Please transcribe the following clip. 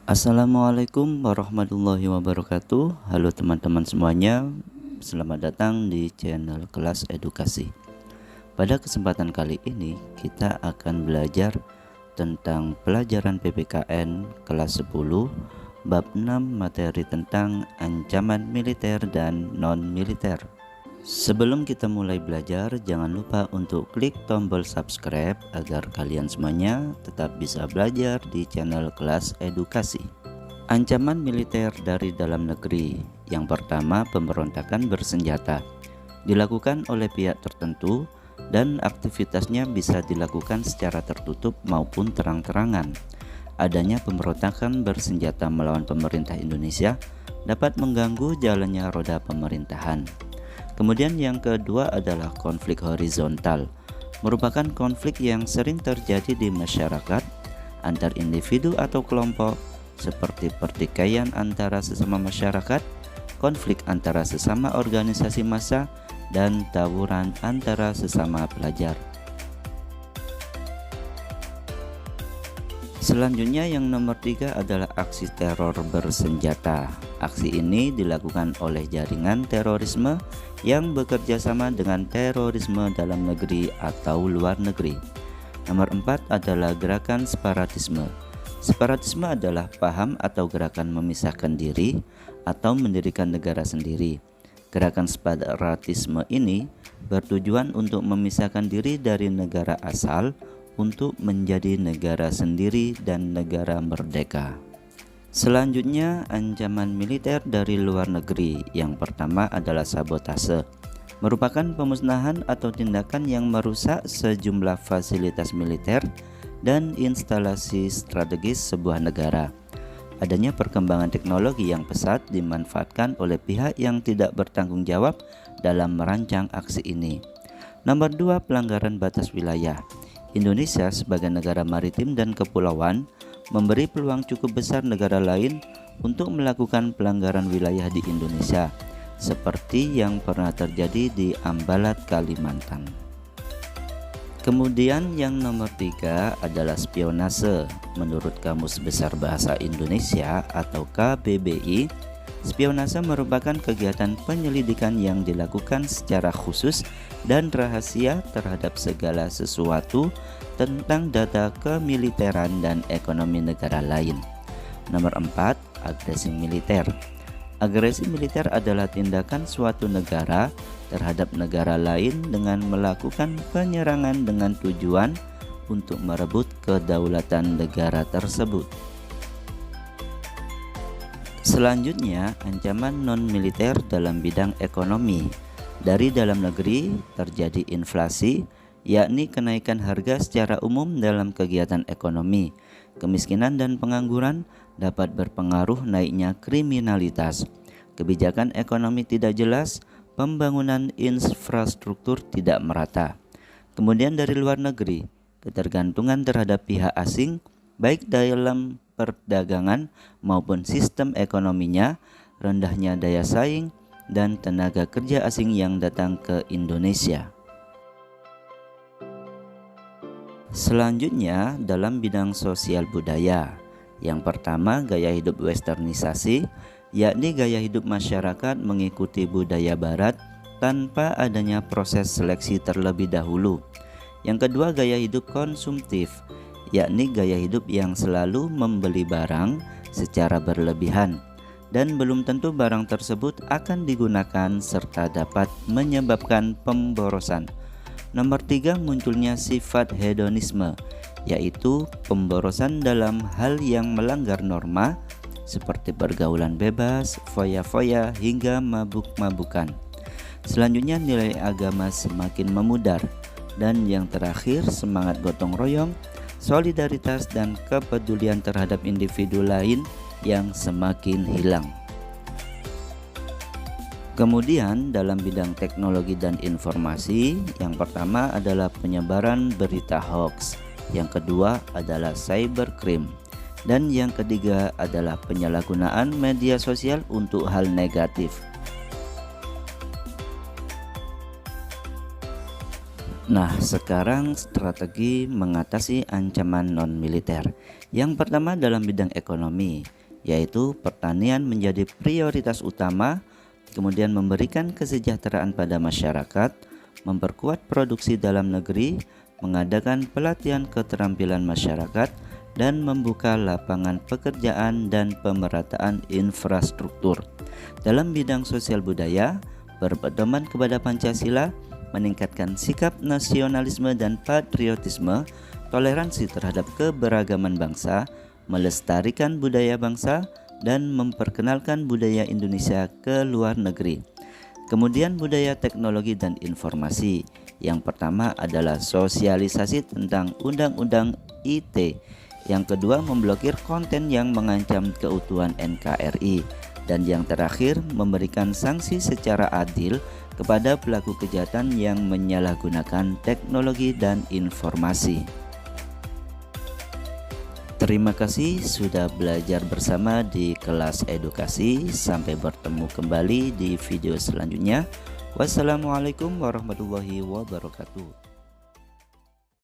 Assalamualaikum warahmatullahi wabarakatuh. Halo teman-teman semuanya, selamat datang di channel Kelas Edukasi. Pada kesempatan kali ini kita akan belajar tentang pelajaran PPKN kelas 10 bab 6 materi tentang ancaman militer dan non-militer. Sebelum kita mulai belajar, jangan lupa untuk klik tombol subscribe agar kalian semuanya tetap bisa belajar di channel Kelas Edukasi. Ancaman militer dari dalam negeri. Yang pertama, pemberontakan bersenjata. Dilakukan oleh pihak tertentu dan aktivitasnya bisa dilakukan secara tertutup maupun terang-terangan. Adanya pemberontakan bersenjata melawan pemerintah Indonesia dapat mengganggu jalannya roda pemerintahan. Kemudian yang kedua adalah konflik horizontal, merupakan konflik yang sering terjadi di masyarakat antar individu atau kelompok seperti pertikaian antara sesama masyarakat, konflik antara sesama organisasi massa, dan tawuran antara sesama pelajar. Selanjutnya yang nomor 3 adalah aksi teror bersenjata. Aksi ini dilakukan oleh jaringan terorisme yang bekerja sama dengan terorisme dalam negeri atau luar negeri. Nomor 4 adalah gerakan separatisme. Separatisme adalah paham atau gerakan memisahkan diri atau mendirikan negara sendiri. Gerakan separatisme ini bertujuan untuk memisahkan diri dari negara asal untuk menjadi negara sendiri dan negara merdeka. Selanjutnya, ancaman militer dari luar negeri. Yang pertama adalah sabotase, merupakan pemusnahan atau tindakan yang merusak sejumlah fasilitas militer dan instalasi strategis sebuah negara. Adanya perkembangan teknologi yang pesat dimanfaatkan oleh pihak yang tidak bertanggung jawab dalam merancang aksi ini. Nomor 2, pelanggaran batas wilayah. Indonesia sebagai negara maritim dan kepulauan memberi peluang cukup besar negara lain untuk melakukan pelanggaran wilayah di Indonesia, seperti yang pernah terjadi di Ambalat, Kalimantan. Kemudian yang nomor 3 adalah spionase. Menurut Kamus Besar Bahasa Indonesia atau KBBI, spionase merupakan kegiatan penyelidikan yang dilakukan secara khusus dan rahasia terhadap segala sesuatu tentang data kemiliteran dan ekonomi negara lain. Nomor 4, agresi militer. Agresi militer adalah tindakan suatu negara terhadap negara lain dengan melakukan penyerangan dengan tujuan untuk merebut kedaulatan negara tersebut. Selanjutnya, ancaman non-militer dalam bidang ekonomi. Dari dalam negeri terjadi inflasi, yakni kenaikan harga secara umum dalam kegiatan ekonomi. Kemiskinan dan pengangguran dapat berpengaruh naiknya kriminalitas. Kebijakan ekonomi tidak jelas, pembangunan infrastruktur tidak merata. Kemudian dari luar negeri, ketergantungan terhadap pihak asing, baik dalam perdagangan maupun sistem ekonominya, rendahnya daya saing, dan tenaga kerja asing yang datang ke Indonesia. Selanjutnya dalam bidang sosial budaya. Yang pertama, gaya hidup westernisasi, yakni gaya hidup masyarakat mengikuti budaya barat tanpa adanya proses seleksi terlebih dahulu. Yang kedua, gaya hidup konsumtif, yakni gaya hidup yang selalu membeli barang secara berlebihan dan belum tentu barang tersebut akan digunakan serta dapat menyebabkan pemborosan. Nomor 3, munculnya sifat hedonisme, yaitu pemborosan dalam hal yang melanggar norma seperti pergaulan bebas, foya-foya, hingga mabuk-mabukan. Selanjutnya, nilai agama semakin memudar. Dan yang terakhir, semangat gotong royong, solidaritas, dan kepedulian terhadap individu lain yang semakin hilang. Kemudian dalam bidang teknologi dan informasi, yang pertama adalah penyebaran berita hoax, yang kedua adalah cybercrime, dan yang ketiga adalah penyalahgunaan media sosial untuk hal negatif. Nah, sekarang strategi mengatasi ancaman non-militer. Yang pertama dalam bidang ekonomi, yaitu pertanian menjadi prioritas utama, kemudian memberikan kesejahteraan pada masyarakat, memperkuat produksi dalam negeri, mengadakan pelatihan keterampilan masyarakat, dan membuka lapangan pekerjaan dan pemerataan infrastruktur. Dalam bidang sosial budaya, berpedoman kepada Pancasila, meningkatkan sikap nasionalisme dan patriotisme, toleransi terhadap keberagaman bangsa, melestarikan budaya bangsa, dan memperkenalkan budaya Indonesia ke luar negeri. Kemudian budaya teknologi dan informasi. Yang pertama adalah sosialisasi tentang Undang-Undang ITE. Yang kedua, memblokir konten yang mengancam keutuhan NKRI. Dan yang terakhir, memberikan sanksi secara adil kepada pelaku kejahatan yang menyalahgunakan teknologi dan informasi. Terima kasih sudah belajar bersama di kelas edukasi. Sampai bertemu kembali di video selanjutnya. Wassalamualaikum warahmatullahi wabarakatuh.